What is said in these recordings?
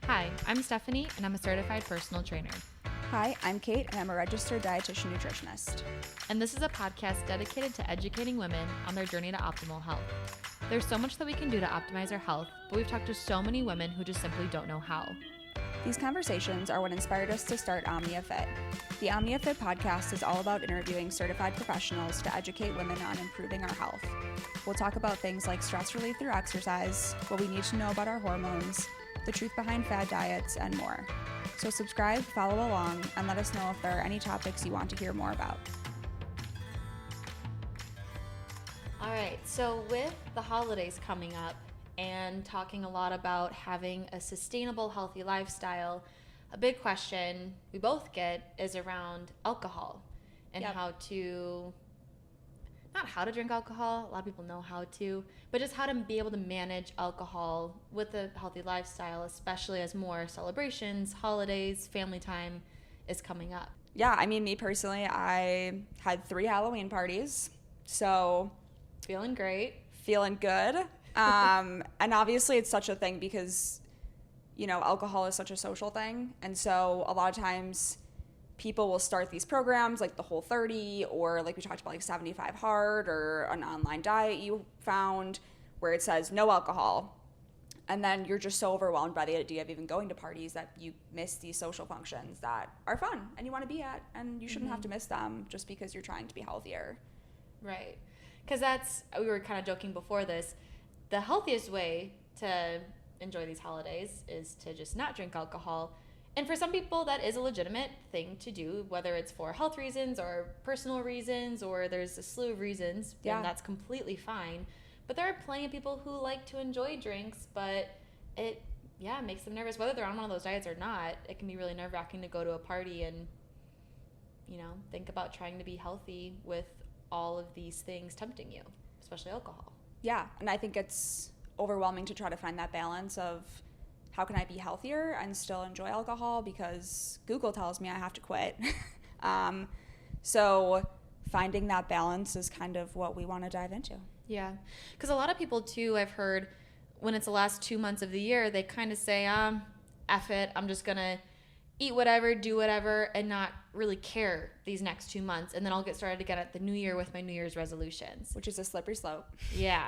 Hi, I'm Stephanie, and I'm a certified personal trainer. Hi, I'm Kate, and I'm a registered dietitian nutritionist. And this is a podcast dedicated to educating women on their journey to optimal health. There's so much that we can do to optimize our health, but we've talked to so many women who just simply don't know how. These conversations are what inspired us to start Omnia Fit. The Omnia Fit podcast is all about interviewing certified professionals to educate women on improving our health. We'll talk about things like stress relief through exercise, what we need to know about our hormones, the truth behind fad diets, and more. So subscribe, follow along, and let us know if there are any topics you want to hear more about. All right, so with the holidays coming up and talking a lot about having a sustainable, healthy lifestyle, a big question we both get is around alcohol and how to, not how to drink alcohol, a lot of people know how to, but just how to be able to manage alcohol with a healthy lifestyle, especially as more celebrations, holidays, family time is coming up. Yeah, I mean, me personally, I had 3 Halloween parties, so Feeling great. feeling good. And obviously it's such a thing because, you know, alcohol is such a social thing. And so a lot of times people will start these programs like the Whole30 or like we talked about like 75 Hard or an online diet you found where it says no alcohol. And then you're just so overwhelmed by the idea of even going to parties that you miss these social functions that are fun and you want to be at, and you shouldn't have to miss them just because you're trying to be healthier. Right. Because we were kind of joking before this, the healthiest way to enjoy these holidays is to just not drink alcohol. And for some people, that is a legitimate thing to do, whether it's for health reasons or personal reasons, or there's a slew of reasons, and that's completely fine. But there are plenty of people who like to enjoy drinks, but it makes them nervous. Whether they're on one of those diets or not, it can be really nerve-wracking to go to a party and, you know, think about trying to be healthy with all of these things tempting you, especially alcohol. Yeah, and I think it's overwhelming to try to find that balance of how can I be healthier and still enjoy alcohol because Google tells me I have to quit. So finding that balance is kind of what we want to dive into. Yeah, because a lot of people too, I've heard when it's the last 2 months of the year, they kind of say, F it, I'm just going to eat whatever, do whatever, and not really care these next 2 months. And then I'll get started again at the new year with my New Year's resolutions. Which is a slippery slope. Yeah.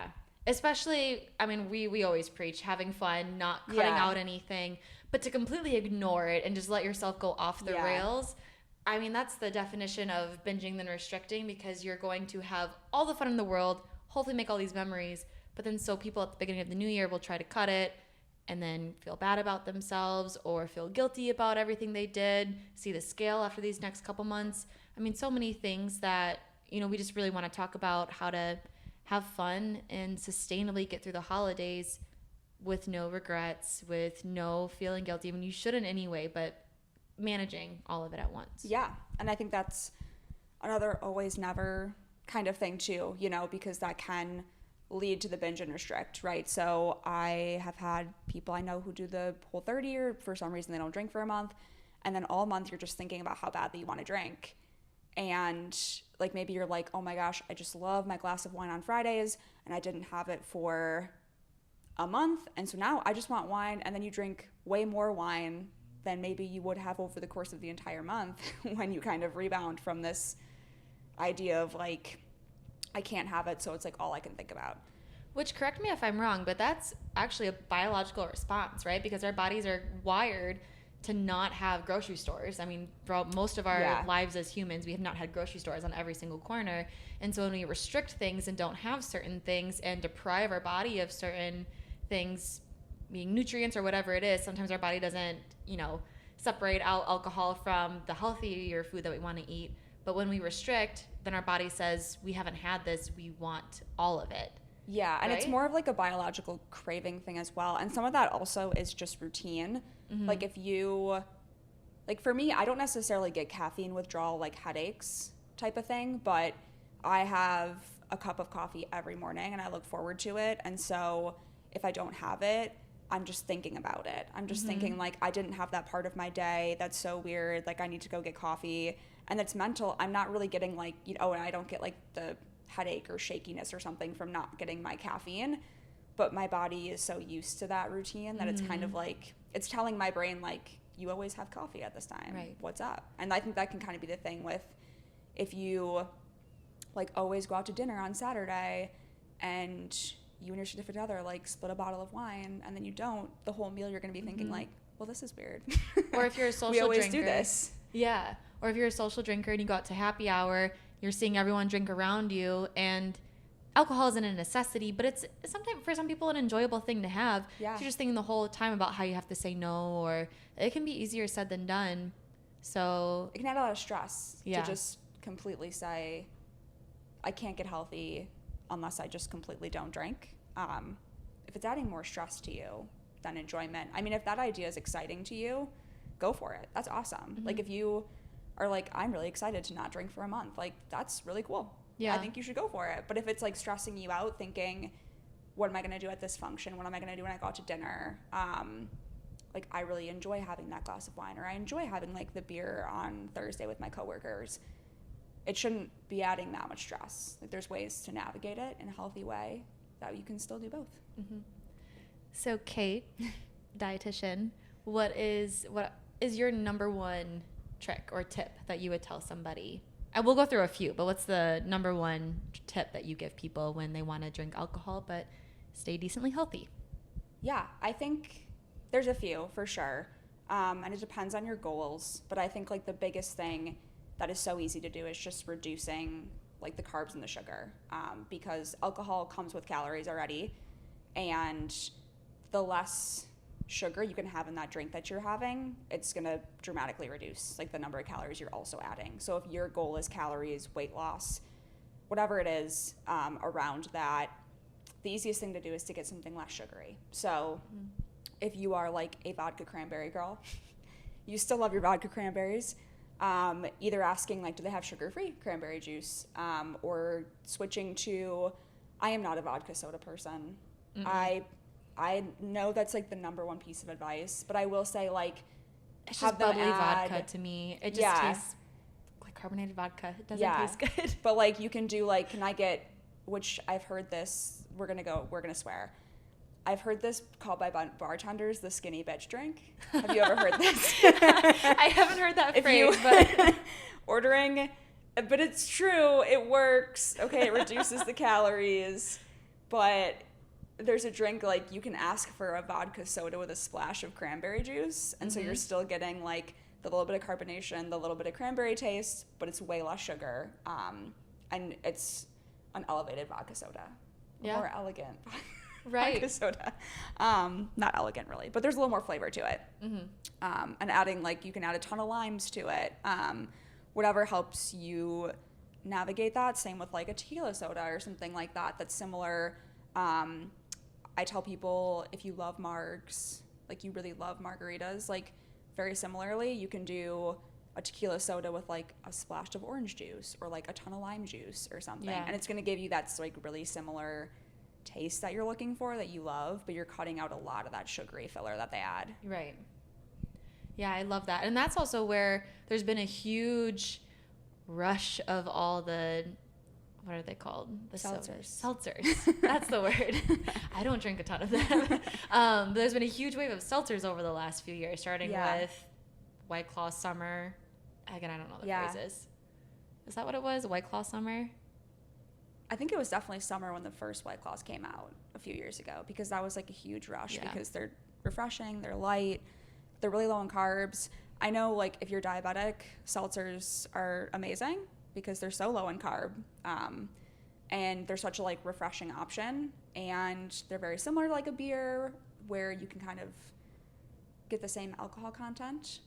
Especially, I mean, we always preach having fun, not cutting out anything, but to completely ignore it and just let yourself go off the rails. I mean, that's the definition of binging then restricting, because you're going to have all the fun in the world, hopefully make all these memories, but then so people at the beginning of the new year will try to cut it and then feel bad about themselves or feel guilty about everything they did, see the scale after these next couple months. I mean, so many things that, you know, we just really want to talk about how to have fun and sustainably get through the holidays with no regrets, with no feeling guilty. I mean, you shouldn't anyway, but managing all of it at once. Yeah, and I think that's another always never kind of thing too, you know, because that can lead to the binge and restrict, right? So I have had people I know who do the Whole30 or for some reason they don't drink for a month, and then all month you're just thinking about how badly you want to drink. And like maybe you're like, oh my gosh, I just love my glass of wine on Fridays and I didn't have it for a month, and so now I just want wine, and then you drink way more wine than maybe you would have over the course of the entire month when you kind of rebound from this idea of like, I can't have it, so it's like all I can think about. Which, correct me if I'm wrong, but that's actually a biological response, right? Because our bodies are wired to not have grocery stores. I mean, throughout most of our lives as humans, we have not had grocery stores on every single corner. And so when we restrict things and don't have certain things and deprive our body of certain things, being nutrients or whatever it is, sometimes our body doesn't, you know, separate out alcohol from the healthier food that we want to eat. But when we restrict, then our body says, we haven't had this, we want all of it. Yeah, and it's more of like a biological craving thing as well. And some of that also is just routine. Mm-hmm. Like if you, like for me, I don't necessarily get caffeine withdrawal, like headaches type of thing, but I have a cup of coffee every morning and I look forward to it. And so if I don't have it, I'm just thinking about it. I'm just thinking like, I didn't have that part of my day. That's so weird. Like I need to go get coffee. And it's mental. I'm not really getting like, you know, and I don't get like the headache or shakiness or something from not getting my caffeine. but my body is so used to that routine that it's kind of like, it's telling my brain, like, you always have coffee at this time. Right. What's up? And I think that can kind of be the thing with, if you like always go out to dinner on Saturday and you and your significant other like split a bottle of wine and then you don't, the whole meal you're going to be thinking like, well, this is weird. Or if you're a social we always drinker, do this. Yeah. Or if you're a social drinker and you go out to happy hour, you're seeing everyone drink around you, and alcohol isn't a necessity, but it's sometimes for some people an enjoyable thing to have. Yeah. So you're just thinking the whole time about how you have to say no, or it can be easier said than done. So it can add a lot of stress Yeah. to just completely say, I can't get healthy unless I just completely don't drink. If it's adding more stress to you than enjoyment, I mean, if that idea is exciting to you, go for it. That's awesome. Like if you are like, I'm really excited to not drink for a month, like that's really cool. Yeah. I think you should go for it. But if it's like stressing you out, thinking, what am I going to do at this function? What am I going to do when I go out to dinner? Like I really enjoy having that glass of wine, or I enjoy having like the beer on Thursday with my coworkers. It shouldn't be adding that much stress. Like there's ways to navigate it in a healthy way that you can still do both. So Kate, dietitian, what is your number one trick or tip that you would tell somebody? And we'll go through a few, but what's the number one tip that you give people when they want to drink alcohol but stay decently healthy? Yeah, I think there's a few for sure. And it depends on your goals. But I think like the biggest thing that is so easy to do is just reducing like the carbs and the sugar, because alcohol comes with calories already, and the less sugar you can have in that drink that you're having, it's going to dramatically reduce like the number of calories you're also adding. So if your goal is calories, weight loss, whatever it is, around that, the easiest thing to do is to get something less sugary. So if you are like a vodka cranberry girl, you still love your vodka cranberries, either asking like, do they have sugar-free cranberry juice, or switching to, I am not a vodka soda person. I know that's like the number one piece of advice, but I will say like, it's just bubbly vodka to me. It just tastes like carbonated vodka. It doesn't taste good. But like you can do like, can I get, which I've heard this, we're gonna swear. I've heard this called by bartenders the skinny bitch drink. Have you ever heard this? I haven't heard that phrase, but ordering, but it's true. It works. Okay, it reduces the calories, but there's a drink like you can ask for a vodka soda with a splash of cranberry juice, and so you're still getting like the little bit of carbonation, the little bit of cranberry taste, but it's way less sugar, and it's an elevated vodka soda, more elegant vodka soda. Not elegant really, but there's a little more flavor to it. And adding like, you can add a ton of limes to it, whatever helps you navigate that. Same with like a tequila soda or something like that that's similar. I tell people, if you love margs, like you really love margaritas, like very similarly, you can do a tequila soda with like a splash of orange juice or like a ton of lime juice or something. And it's going to give you that like really similar taste that you're looking for, that you love, but you're cutting out a lot of that sugary filler that they add. Right. Yeah, I love that. And that's also where there's been a huge rush of all the, what are they called? The seltzers. Seltzers. That's the word. I don't drink a ton of them. But there's been a huge wave of seltzers over the last few years, starting with White Claw Summer. Again, I don't know the phrases. Is that what it was? White Claw Summer? I think it was definitely summer when the first White Claws came out a few years ago, because that was like a huge rush because they're refreshing, they're light, they're really low in carbs. I know like if you're diabetic, seltzers are amazing because they're so low in carb, and they're such a like refreshing option, and they're very similar to like a beer where you can kind of get the same alcohol content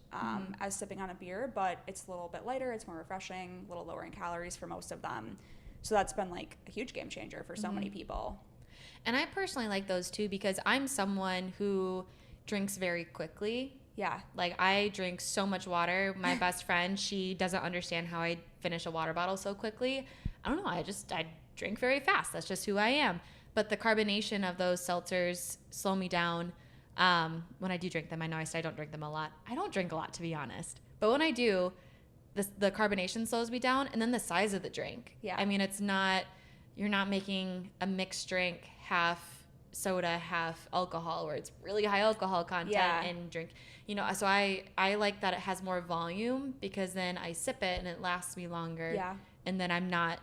as sipping on a beer, but it's a little bit lighter, it's more refreshing, a little lower in calories for most of them. So that's been like a huge game changer for so many people. And I personally like those too, because I'm someone who drinks very quickly. Yeah. Like I drink so much water. My best friend, she doesn't understand how I finish a water bottle so quickly. I don't know. I drink very fast. That's just who I am. But the carbonation of those seltzers slow me down. When I do drink them, I know I don't drink them a lot. I don't drink a lot, to be honest. But when I do, the carbonation slows me down, and then the size of the drink. Yeah. I mean, you're not making a mixed drink half soda, half alcohol, where it's really high alcohol content and drink. You know, so I like that it has more volume because then I sip it and it lasts me longer. Yeah. And then I'm not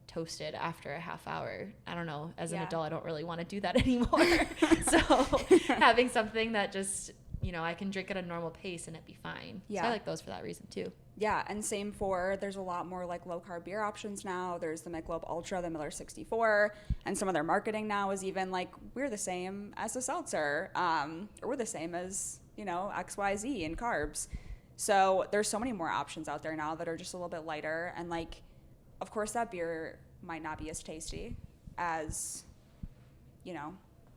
toasted after a half hour. I don't know. As an adult, I don't really want to do that anymore. So having something that just, you know, I can drink at a normal pace and it be fine. Yeah. So I like those for that reason too. Yeah, and same for, there's a lot more like low carb beer options now. There's the Michelob Ultra, the Miller 64, and some of their marketing now is even like, we're the same as a seltzer, or we're the same as, you know, XYZ in carbs. So there's so many more options out there now that are just a little bit lighter, and like, of course that beer might not be as tasty as, you know,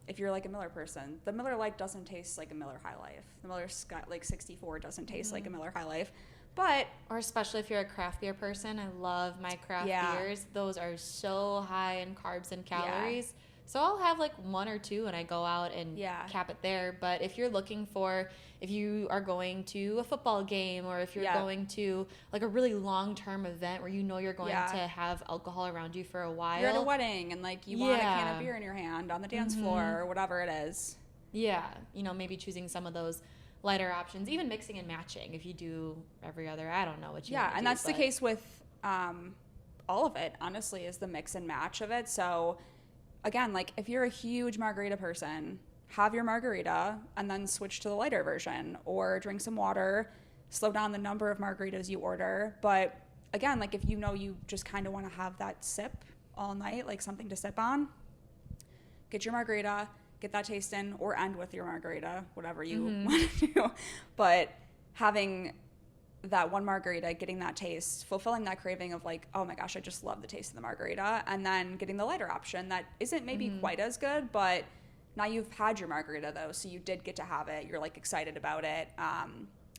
if you're like a Miller person. The Miller Lite doesn't taste like a Miller High Life. The Miller Scott like 64 doesn't taste like a Miller High Life. But, or especially if you're a craft beer person, I love my craft beers. Those are so high in carbs and calories. Yeah. So I'll have like one or two and I go out and cap it there. But if you're looking for, if you are going to a football game or if you're going to like a really long-term event where you know you're going to have alcohol around you for a while. You're at a wedding and like you want a can of beer in your hand on the dance floor or whatever it is. Yeah. You know, maybe choosing some of those lighter options, even mixing and matching if you do every other, I don't know what you want to and do, that's the case with all of it, honestly, is the mix and match of it. So again, like if you're a huge margarita person, have your margarita and then switch to the lighter version, or drink some water, slow down the number of margaritas you order. But again, like if you know you just kind of want to have that sip all night, like something to sip on, get your margarita, get that taste in, or end with your margarita, whatever you want to do. But having that one margarita, getting that taste, fulfilling that craving of like, oh my gosh, I just love the taste of the margarita, and then getting the lighter option that isn't maybe quite as good, but now you've had your margarita though, so you did get to have it, you're like excited about it,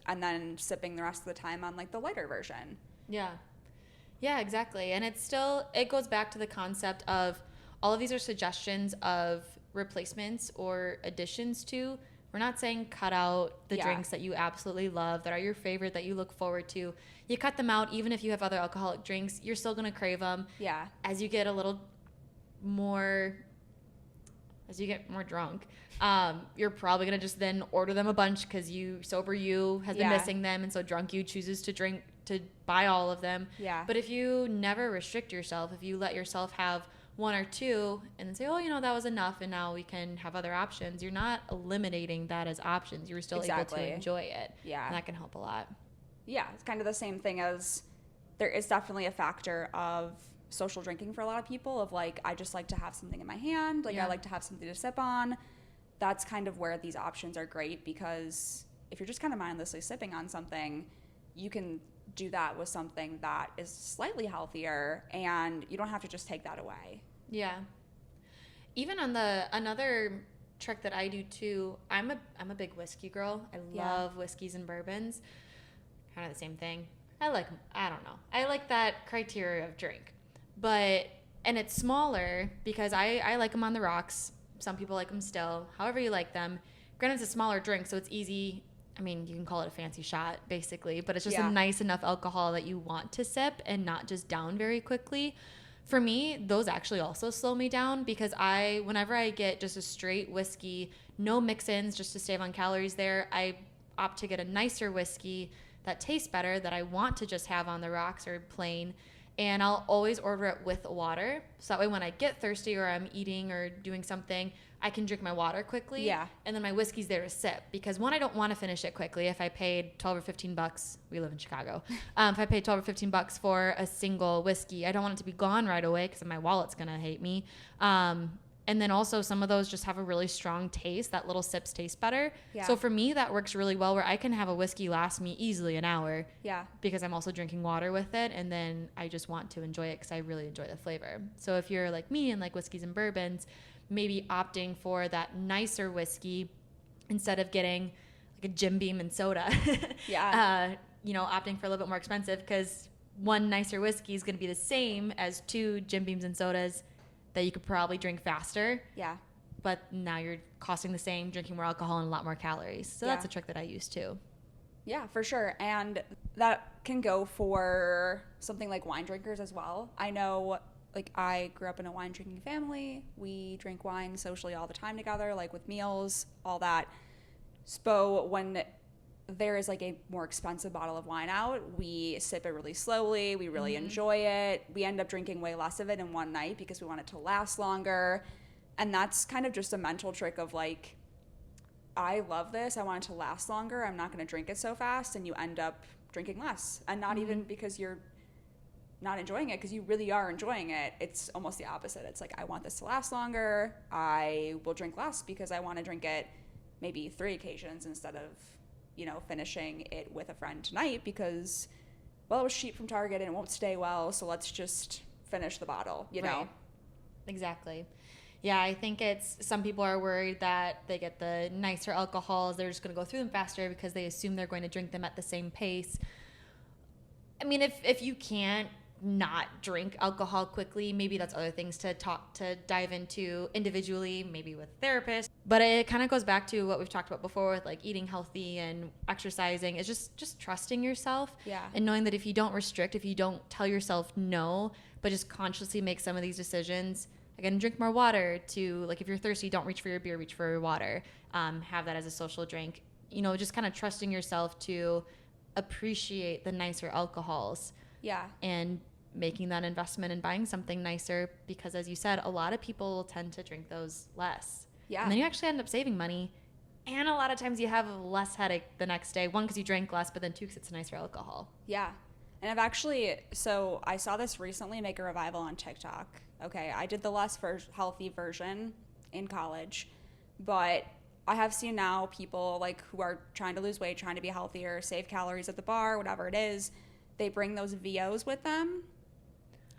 and then sipping the rest of the time on like the lighter version. Yeah, exactly. And it's still, it goes back to the concept of all of these are suggestions of replacements or additions to. We're not saying cut out the drinks that you absolutely love, that are your favorite, that you look forward to. You cut them out. Even if you have other alcoholic drinks, you're still going to crave them. Yeah. As you get a little more, as you get more drunk, you're probably going to just then order them a bunch because sober you has been missing them. And so drunk you chooses to buy all of them. Yeah. But if you never restrict yourself, if you let yourself have one or two and then say, oh, you know, that was enough and now we can have other options, you're not eliminating that as options. You're still able to enjoy it. Yeah. And that can help a lot. Yeah. It's kind of the same thing as there is definitely a factor of social drinking for a lot of people of like, I just like to have something in my hand. Like I like to have something to sip on. That's kind of where these options are great, because if you're just kind of mindlessly sipping on something, you can do that with something that is slightly healthier and you don't have to just take that away. Yeah. Even on another trick that I do too, I'm a big whiskey girl. I love whiskeys and bourbons. Kind of the same thing. I don't know. I like that criteria of drink. And it's smaller because I like them on the rocks. Some people like them still. However you like them. Granted, it's a smaller drink, so it's easy. I mean, you can call it a fancy shot, basically, but it's just a nice enough alcohol that you want to sip and not just down very quickly. For me, those actually also slow me down because whenever I get just a straight whiskey, no mix-ins, just to save on calories there, I opt to get a nicer whiskey that tastes better, that I want to just have on the rocks or plain, and I'll always order it with water. So that way when I get thirsty or I'm eating or doing something, I can drink my water quickly. Yeah. And then my whiskey's there to sip. Because one, I don't want to finish it quickly. If I paid $12 or $15, we live in Chicago. If I paid $12 or $15 for a single whiskey, I don't want it to be gone right away because my wallet's going to hate me. And then also some of those just have a really strong taste. That little sips taste better. Yeah. So for me, that works really well where I can have a whiskey last me easily an hour. Yeah. Because I'm also drinking water with it. And then I just want to enjoy it because I really enjoy the flavor. So if you're like me and like whiskeys and bourbons, maybe opting for that nicer whiskey instead of getting like a Jim Beam and soda. Yeah. Opting for a little bit more expensive because one nicer whiskey is going to be the same as two Jim Beams and sodas that you could probably drink faster. Yeah. But now you're costing the same, drinking more alcohol and a lot more calories. So that's a trick that I use too. Yeah, for sure. And that can go for something like wine drinkers as well. I know like I grew up in a wine drinking family. We drink wine socially all the time together, like with meals, all that. So when there is like a more expensive bottle of wine out, we sip it really slowly. We really enjoy it. We end up drinking way less of it in one night because we want it to last longer. And that's kind of just a mental trick of like, I love this. I want it to last longer. I'm not going to drink it so fast. And you end up drinking less. And not even because you're not enjoying it, because you really are enjoying it. It's almost the opposite. It's like, I want this to last longer. I will drink less because I want to drink it maybe 3 occasions instead of, you know, finishing it with a friend tonight because, well, it was cheap from Target and it won't stay well. So let's just finish the bottle, you know? Exactly. Yeah, I think it's, some people are worried that they get the nicer alcohols, they're just going to go through them faster because they assume they're going to drink them at the same pace. I mean, if you can't not drink alcohol quickly, maybe that's other things to dive into individually, maybe with therapists. But it kind of goes back to what we've talked about before with like eating healthy and exercising. It's just trusting yourself. Yeah. And knowing that if you don't restrict, if you don't tell yourself no, but just consciously make some of these decisions, again, drink more water, to like if you're thirsty, don't reach for your beer, reach for your water. Have that as a social drink. You know, just kind of trusting yourself to appreciate the nicer alcohols. Yeah. And making that investment in buying something nicer, because as you said, a lot of people tend to drink those less. Yeah. And then you actually end up saving money. And a lot of times you have less headache the next day. 1, because you drank less, but then 2, because it's nicer alcohol. Yeah. And I've actually, so I saw this recently make a revival on TikTok. Okay, I did the less healthy version in college, but I have seen now people like who are trying to lose weight, trying to be healthier, save calories at the bar, whatever it is. They bring those VOs with them,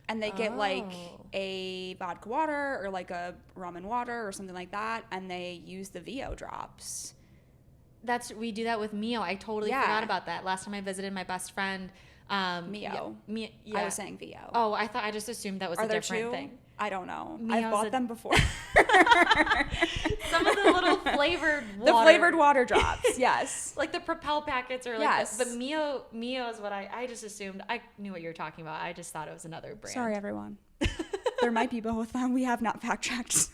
and they get like a vodka water or like a rum and water or something like that, and they use the VO drops. We do that with Mio. I totally forgot about that. Last time I visited my best friend, Mio. Yeah. I was saying VO. Oh, I just assumed that was a different thing. I don't know. Mio's I've bought them before. Some of the little flavored water. The flavored water drops, yes. Like the Propel packets or like yes. But Mio is what I just assumed. I knew what you were talking about. I just thought it was another brand. Sorry, everyone. There might be both. We have not fact checked.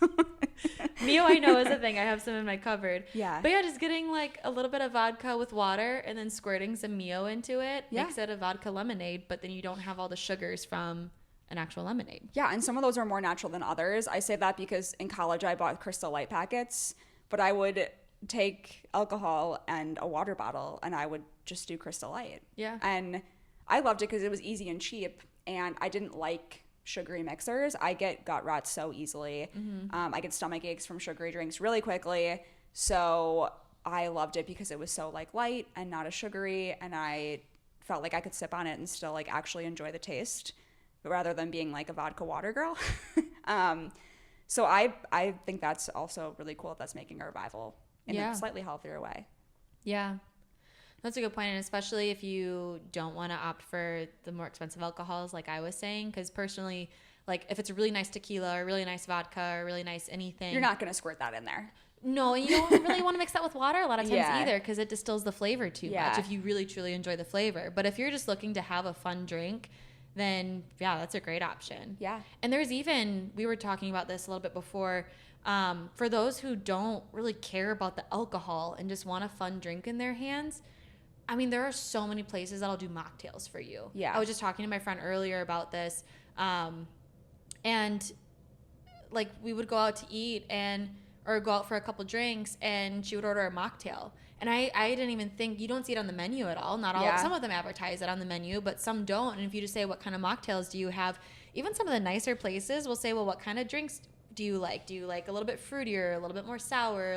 Mio, I know, is a thing. I have some in my cupboard. Yeah. But yeah, just getting like a little bit of vodka with water and then squirting some Mio into it makes it a vodka lemonade, but then you don't have all the sugars from an actual lemonade. Yeah, and some of those are more natural than others. I say that because in college I bought Crystal Light packets, but I would take alcohol and a water bottle and I would just do Crystal Light. Yeah. And I loved it because it was easy and cheap, and I didn't like sugary mixers. I get gut rot so easily. I get stomach aches from sugary drinks really quickly. So I loved it because it was so like light and not as sugary, and I felt like I could sip on it and still like actually enjoy the taste rather than being like a vodka water girl. So I think that's also really cool that's making a revival in a slightly healthier way. Yeah. That's a good point, and especially if you don't want to opt for the more expensive alcohols, like I was saying, because personally, like if it's a really nice tequila or really nice vodka or really nice anything, you're not going to squirt that in there. No, you don't really want to mix that with water a lot of times either, because it distills the flavor too much if you really truly enjoy the flavor. But if you're just looking to have a fun drink, then that's a great option. Yeah. And there's even, we were talking about this a little bit before, for those who don't really care about the alcohol and just want a fun drink in their hands, I mean, there are so many places that'll do mocktails for you. Yeah. I was just talking to my friend earlier about this. And like we would go out to eat or go out for a couple drinks, and she would order a mocktail. And I didn't even think, you don't see it on the menu at all. Not all, some of them advertise it on the menu, but some don't. And if you just say, what kind of mocktails do you have? Even some of the nicer places will say, well, what kind of drinks do you like? Do you like a little bit fruitier, a little bit more sour,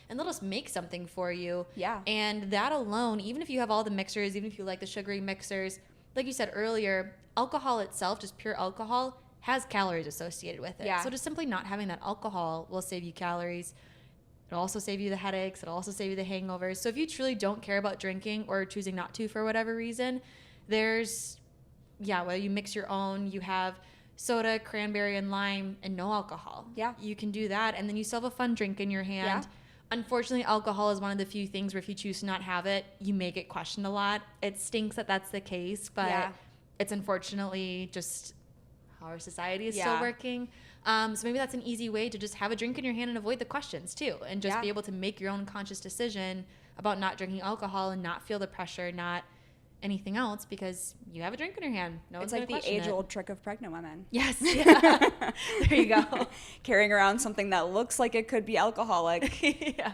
and they'll just make something for you. Yeah. And that alone, even if you have all the mixers, even if you like the sugary mixers, like you said earlier, alcohol itself, just pure alcohol, has calories associated with it. Yeah. So just simply not having that alcohol will save you calories. It'll also save you the headaches. It'll also save you the hangovers. So if you truly don't care about drinking or choosing not to for whatever reason, there's, whether you mix your own, you have soda, cranberry, and lime, and no alcohol. Yeah. You can do that, and then you still have a fun drink in your hand. Yeah. Unfortunately, alcohol is one of the few things where if you choose to not have it, you may get questioned a lot. It stinks that that's the case, but it's unfortunately just how our society is still working. So maybe that's an easy way to just have a drink in your hand and avoid the questions too, and just be able to make your own conscious decision about not drinking alcohol and not feel the pressure, not anything else, because you have a drink in your hand. No one's it's like the age-old it. trick of pregnant women. Yes. Yeah. There you go. Carrying around something that looks like it could be alcoholic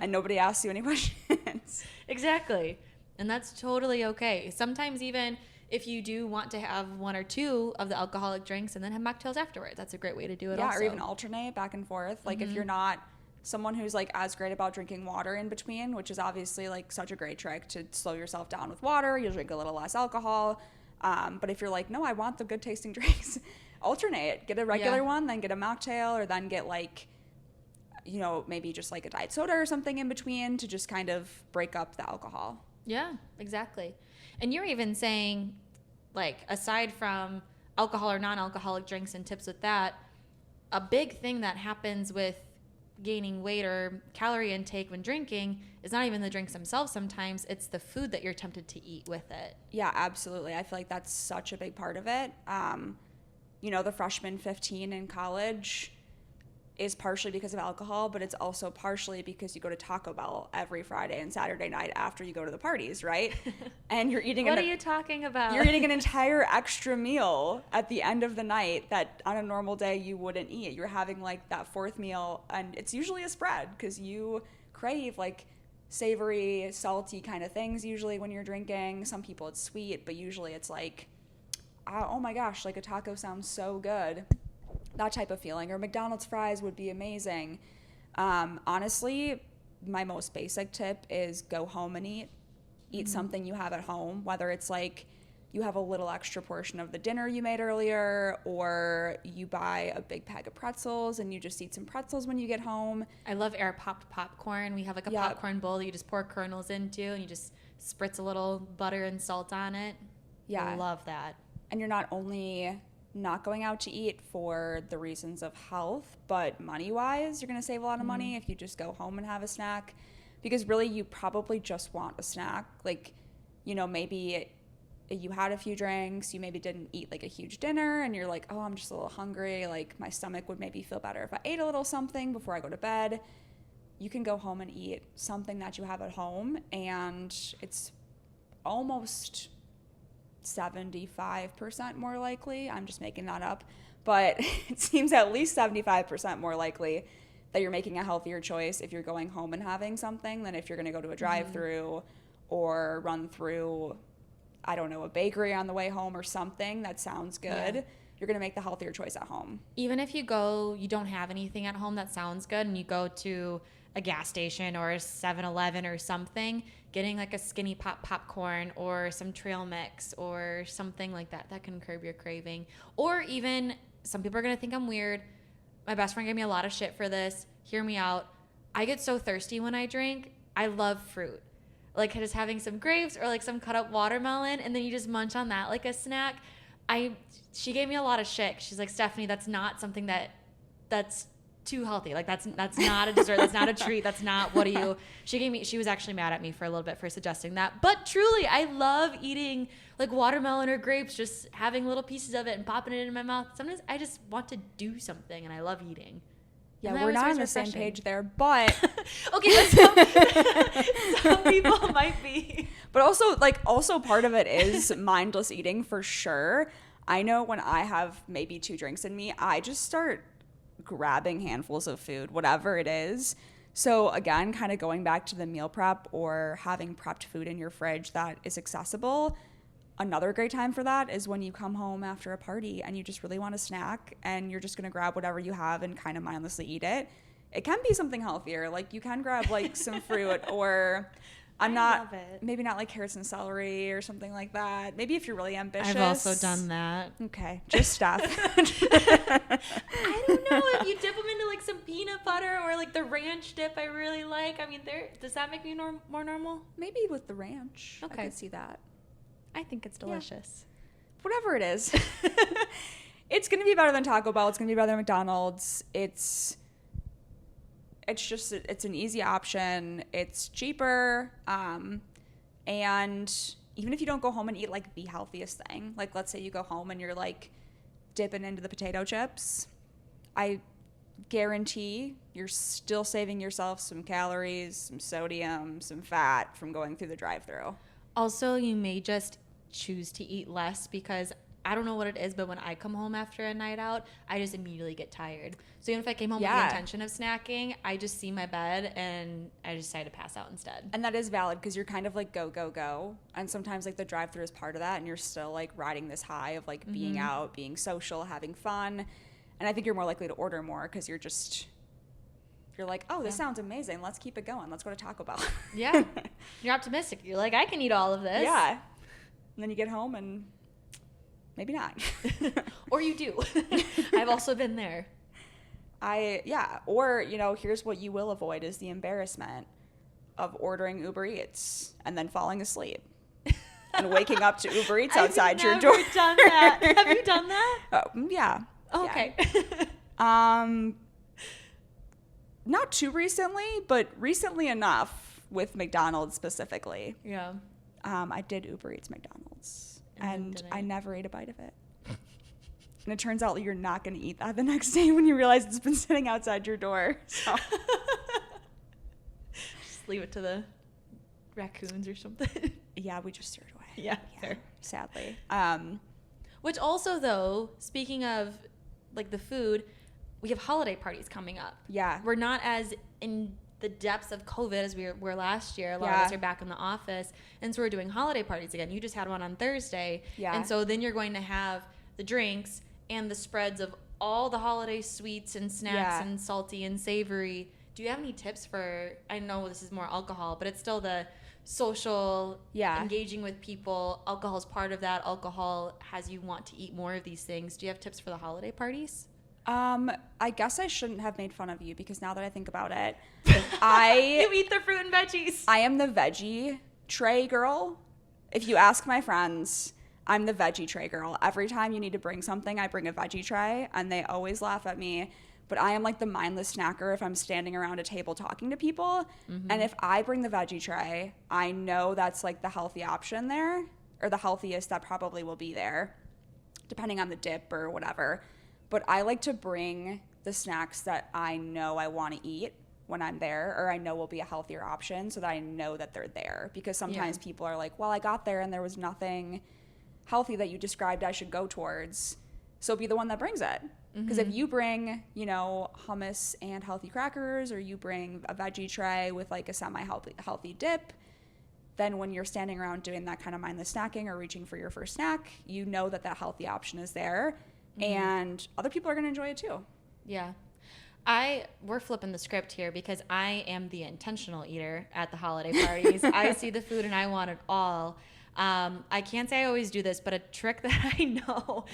and nobody asks you any questions. Exactly. And that's totally okay. Sometimes even if you do want to have one or two of the alcoholic drinks and then have mocktails afterwards, that's a great way to do it also. Or even alternate back and forth. Like if you're not someone who's like as great about drinking water in between, which is obviously like such a great trick to slow yourself down with water, you'll drink a little less alcohol. But if you're like, no, I want the good tasting drinks, alternate. Get a regular one, then get a mocktail, or then get like, you know, maybe just like a diet soda or something in between to just kind of break up the alcohol. Yeah, exactly. And you're even saying, like, aside from alcohol or non-alcoholic drinks and tips with that, a big thing that happens with gaining weight or calorie intake when drinking is not even the drinks themselves. Sometimes it's the food that you're tempted to eat with it. Yeah, absolutely. I feel like that's such a big part of it. You know, the freshman 15 in college is partially because of alcohol, but it's also partially because you go to Taco Bell every Friday and Saturday night after you go to the parties, right? And you're eating What are you talking about? You're eating an entire extra meal at the end of the night that on a normal day you wouldn't eat. You're having like that fourth meal, and it's usually a spread because you crave like savory, salty kind of things usually when you're drinking. Some people it's sweet, but usually it's like, oh my gosh, like a taco sounds so good. That type of feeling. Or McDonald's fries would be amazing. Honestly, my most basic tip is go home and eat something you have at home, whether it's like you have a little extra portion of the dinner you made earlier, or you buy a big bag of pretzels and you just eat some pretzels when you get home. I love air popped popcorn. We have like a popcorn bowl that you just pour kernels into and you just spritz a little butter and salt on it. I love that. And you're not only not going out to eat for the reasons of health, but money-wise, you're going to save a lot of money if you just go home and have a snack, because really you probably just want a snack. Like, you know, maybe you had a few drinks, you maybe didn't eat like a huge dinner, and you're like, oh, I'm just a little hungry, like my stomach would maybe feel better if I ate a little something before I go to bed. You can go home and eat something that you have at home, and it's almost 75% more likely, I'm just making that up, but it seems at least 75% more likely that you're making a healthier choice if you're going home and having something than if you're going to go to a drive-through or run through, I don't know, a bakery on the way home or something that sounds good. You're going to make the healthier choice at home. Even if you don't have anything at home that sounds good, and you go to a gas station or a 7-Eleven or something, getting like a skinny pop popcorn or some trail mix or something like that can curb your craving. Or even, some people are going to think I'm weird. My best friend gave me a lot of shit for this. Hear me out. I get so thirsty when I drink. I love fruit. Like just having some grapes or like some cut up watermelon, and then you just munch on that like a snack. She gave me a lot of shit. She's like, Stephanie, that's not something that's too healthy. Like that's not a dessert. That's not a treat. That's not, what do you, she was actually mad at me for a little bit for suggesting that. But truly, I love eating like watermelon or grapes, just having little pieces of it and popping it in my mouth. Sometimes I just want to do something, and I love eating. Yeah, we're not on the same page there, but okay, some people might be. But also part of it is mindless eating for sure. I know when I have maybe 2 drinks in me, I just start grabbing handfuls of food, whatever it is. So again, kind of going back to the meal prep or having prepped food in your fridge that is accessible. Another great time for that is when you come home after a party and you just really want a snack and you're just going to grab whatever you have and kind of mindlessly eat it. It can be something healthier. Like you can grab like some fruit or maybe not like carrots and celery or something like that. Maybe if you're really ambitious. I've also done that. Okay, just stuff. I don't know, if you dip them into like some peanut butter or like the ranch dip I really like. I mean, does that make me more normal? Maybe with the ranch. Okay. I could see that. I think it's delicious. Yeah. Whatever it is. It's going to be better than Taco Bell. It's going to be better than McDonald's. It's an easy option. It's cheaper. And even if you don't go home and eat like the healthiest thing, like let's say you go home and you're like dipping into the potato chips, I guarantee you're still saving yourself some calories, some sodium, some fat from going through the drive-thru. Also, you may just choose to eat less because I don't know what it is, but when I come home after a night out, I just immediately get tired. So even if I came home with the intention of snacking, I just see my bed and I just decide to pass out instead. And that is valid because you're kind of like go, go, go. And sometimes like the drive-thru is part of that and you're still like riding this high of like being out, being social, having fun. And I think you're more likely to order more because you're like, oh, this sounds amazing. Let's keep it going. Let's go to Taco Bell. Yeah. You're optimistic. You're like, I can eat all of this. Yeah. And then you get home and maybe not. Or you do. I've also been there. Or, here's what you will avoid is the embarrassment of ordering Uber Eats and then falling asleep and waking up to Uber Eats outside your door. I've never done that. Have you done that? Oh, yeah. Oh, okay. Not too recently, but recently enough with McDonald's specifically. Yeah. I did Uber Eats McDonald's and I never ate a bite of it. And it turns out you're not going to eat that the next day when you realize it's been sitting outside your door. So. Just leave it to the raccoons or something. Yeah, we just threw it away. Yeah, fair. Sadly. Which also, though, speaking of like the food, we have holiday parties coming up. Yeah. We're not as in the depths of COVID as we were last year. A lot of us are back in the office. And so we're doing holiday parties again. You just had one on Thursday. Yeah. And so then you're going to have the drinks and the spreads of all the holiday sweets and snacks and salty and savory. Do you have any tips for, I know this is more alcohol, but it's still the social, engaging with people. Alcohol is part of that. Alcohol has you want to eat more of these things. Do you have tips for the holiday parties? I guess I shouldn't have made fun of you because now that I think about it, you eat the fruit and veggies. I am the veggie tray girl. If you ask my friends, I'm the veggie tray girl. Every time you need to bring something, I bring a veggie tray, and they always laugh at me. But I am like the mindless snacker if I'm standing around a table talking to people. Mm-hmm. And if I bring the veggie tray, I know that's like the healthy option there, or the healthiest that probably will be there, depending on the dip or whatever. But I like to bring the snacks that I know I want to eat when I'm there, or I know will be a healthier option so that I know that they're there. Because sometimes people are like, well, I got there and there was nothing healthy that you described I should go towards. So be the one that brings it. Because if you bring, hummus and healthy crackers, or you bring a veggie tray with like a semi-healthy dip, then when you're standing around doing that kind of mindless snacking or reaching for your first snack, you know that healthy option is there. And other people are going to enjoy it too. Yeah. We're flipping the script here because I am the intentional eater at the holiday parties. I see the food and I want it all. I can't say I always do this, but a trick that I know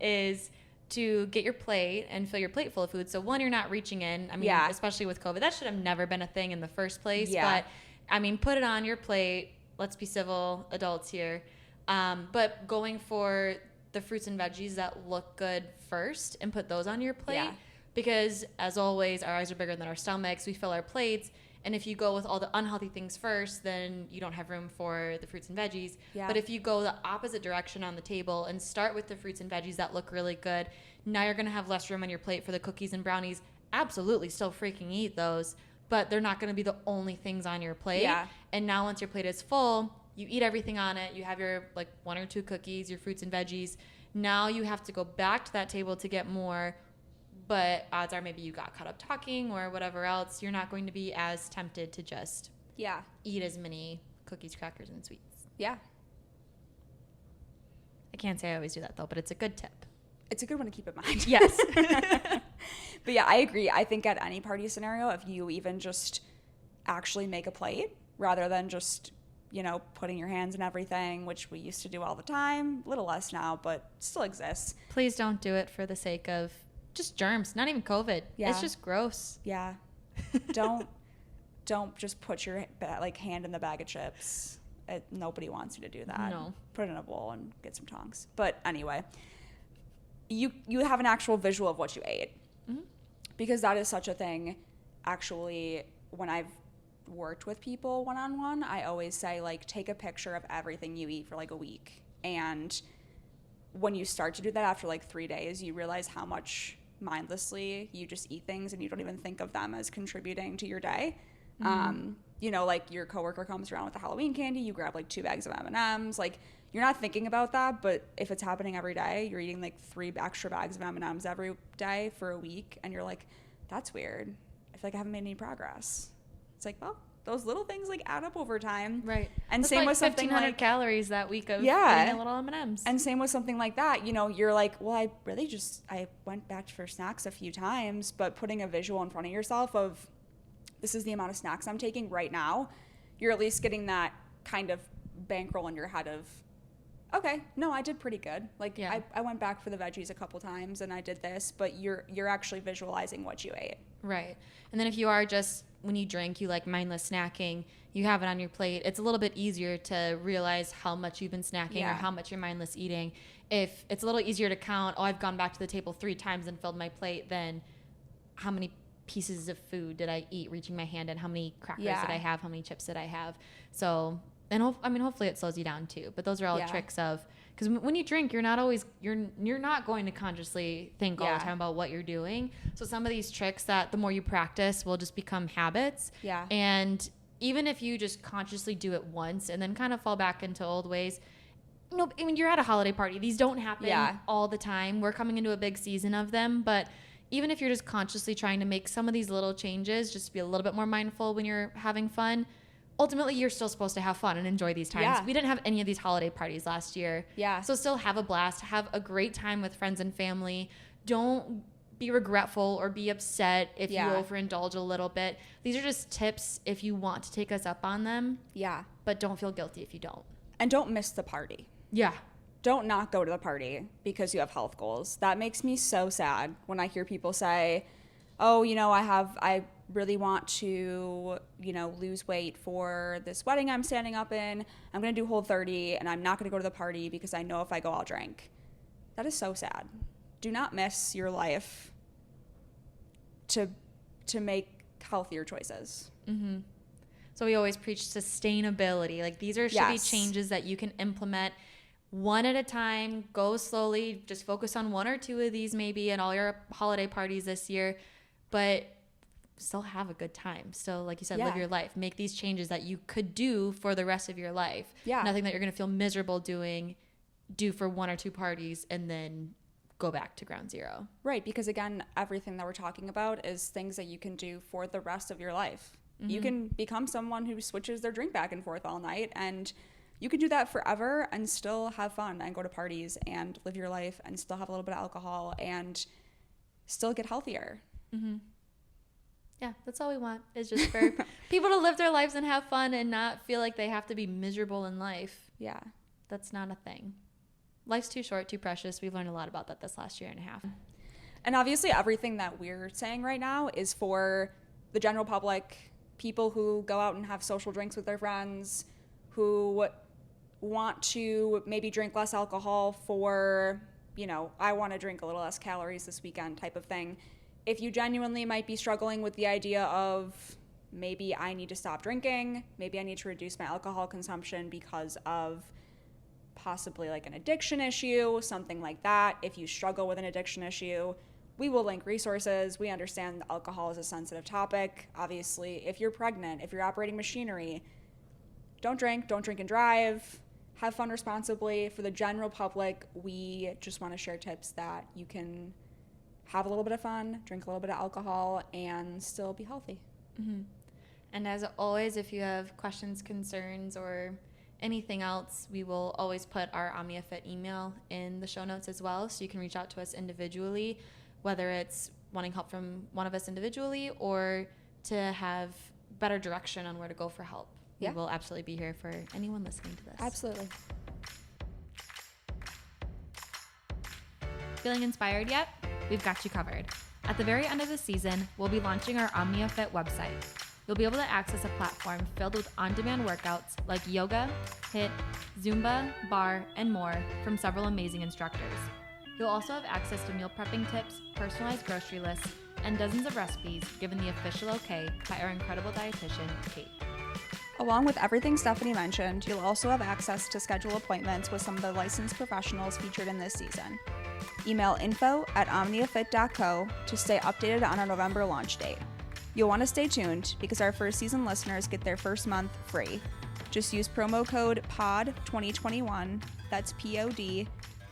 is to get your plate and fill your plate full of food. So one, you're not reaching in. I mean, especially with COVID, that should have never been a thing in the first place. Yeah. But I mean, put it on your plate. Let's be civil adults here. But going for the fruits and veggies that look good first and put those on your plate. Yeah. Because as always, our eyes are bigger than our stomachs. We fill our plates. And if you go with all the unhealthy things first, then you don't have room for the fruits and veggies. Yeah. But if you go the opposite direction on the table and start with the fruits and veggies that look really good, now you're going to have less room on your plate for the cookies and brownies. Absolutely still freaking eat those, but they're not going to be the only things on your plate. Yeah. And now once your plate is full, you eat everything on it. You have your like 1 or 2 cookies, your fruits and veggies. Now you have to go back to that table to get more. But odds are maybe you got caught up talking or whatever else. You're not going to be as tempted to just eat as many cookies, crackers, and sweets. Yeah. I can't say I always do that, though, but it's a good tip. It's a good one to keep in mind. Yes. But yeah, I agree. I think at any party scenario, if you even just actually make a plate rather than just, putting your hands in everything, which we used to do all the time, a little less now, but still exists. Please don't do it for the sake of just germs, not even COVID. Yeah. It's just gross. Yeah. Don't just put your hand in the bag of chips. Nobody wants you to do that. No. Put it in a bowl and get some tongs. But anyway, you have an actual visual of what you ate. Mm-hmm. Because that is such a thing. Actually, when I've worked with people one-on-one, I always say, take a picture of everything you eat for, a week. And when you start to do that after like 3 days, you realize how much mindlessly you just eat things and you don't even think of them as contributing to your day. You know, like your coworker comes around with the Halloween candy, you grab like 2 bags of M&Ms. Like, you're not thinking about that, but if it's happening every day, you're eating like 3 extra bags of M&Ms every day for a week, and you're like, that's weird. I feel like I haven't made any progress. It's like, well, those little things like add up over time. Right. And that's same like with something 1,500 like calories that week of eating a little M&Ms. And same with something like that. You know, you're like, well, I went back for snacks a few times, but putting a visual in front of yourself of this is the amount of snacks I'm taking right now, you're at least getting that kind of bankroll in your head of, okay, no, I did pretty good. Like, I went back for the veggies a couple times and I did this, but you're actually visualizing what you ate. Right. And then if you are just, when you drink, you like mindless snacking, you have it on your plate, it's a little bit easier to realize how much you've been snacking or how much you're mindless eating. If it's a little easier to count, oh, I've gone back to the table 3 times and filled my plate, then how many pieces of food did I eat reaching my hand, and how many crackers did I have, how many chips did I have? So, and hopefully it slows you down too, but those are all tricks of, because when you drink, you're not always, you're not going to consciously think all the time about what you're doing. So some of these tricks that the more you practice will just become habits. Yeah. And even if you just consciously do it once and then kind of fall back into old ways, no, I mean, you're at a holiday party. These don't happen all the time. We're coming into a big season of them, but even if you're just consciously trying to make some of these little changes, just to be a little bit more mindful when you're having fun, ultimately you're still supposed to have fun and enjoy these times. Yeah. We didn't have any of these holiday parties last year. Yeah. So still have a blast, have a great time with friends and family. Don't be regretful or be upset if you overindulge a little bit. These are just tips if you want to take us up on them. Yeah. But don't feel guilty if you don't. And don't miss the party. Yeah. Don't not go to the party because you have health goals. That makes me so sad when I hear people say, oh, you know, I really want to, you know, lose weight for this wedding I'm standing up in. I'm going to do Whole30 and I'm not going to go to the party because I know if I go, I'll drink. That is so sad. Do not miss your life to make healthier choices. Mm-hmm. So we always preach sustainability. Like, these should be changes that you can implement one at a time. Go slowly. Just focus on 1 or 2 of these maybe in all your holiday parties this year. But still have a good time. Still, like you said, live your life. Make these changes that you could do for the rest of your life. Yeah. Nothing that you're going to feel miserable doing. Do for 1 or 2 parties and then go back to ground zero. Right. Because again, everything that we're talking about is things that you can do for the rest of your life. Mm-hmm. You can become someone who switches their drink back and forth all night, and you can do that forever and still have fun and go to parties and live your life and still have a little bit of alcohol and still get healthier. Mm-hmm. Yeah, that's all we want, is just for people to live their lives and have fun and not feel like they have to be miserable in life. Yeah. That's not a thing. Life's too short, too precious. We've learned a lot about that this last year and a half. And obviously everything that we're saying right now is for the general public, people who go out and have social drinks with their friends, who want to maybe drink less alcohol for, you know, I want to drink a little less calories this weekend type of thing. If you genuinely might be struggling with the idea of maybe I need to stop drinking, maybe I need to reduce my alcohol consumption because of possibly like an addiction issue, something like that. If you struggle with an addiction issue, we will link resources. We understand alcohol is a sensitive topic. Obviously, if you're pregnant, if you're operating machinery, don't drink and drive. Have fun responsibly. For the general public, we just want to share tips that you can have a little bit of fun, drink a little bit of alcohol, and still be healthy. Mm-hmm. And as always, if you have questions, concerns, or anything else, we will always put our OmniaFit email in the show notes as well, so you can reach out to us individually, whether it's wanting help from one of us individually or to have better direction on where to go for help. Yeah. We will absolutely be here for anyone listening to this. Absolutely. Feeling inspired yet? We've got you covered. At the very end of the season, we'll be launching our OmniaFit website. You'll be able to access a platform filled with on-demand workouts like yoga, HIIT, Zumba, bar, and more from several amazing instructors. You'll also have access to meal prepping tips, personalized grocery lists, and dozens of recipes given the official okay by our incredible dietitian, Kate. Along with everything Stephanie mentioned, you'll also have access to schedule appointments with some of the licensed professionals featured in this season. Email info@omniafit.co to stay updated on our November launch date. You'll want to stay tuned because our first season listeners get their first month free. Just use promo code POD2021, that's POD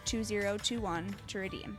2021 to redeem.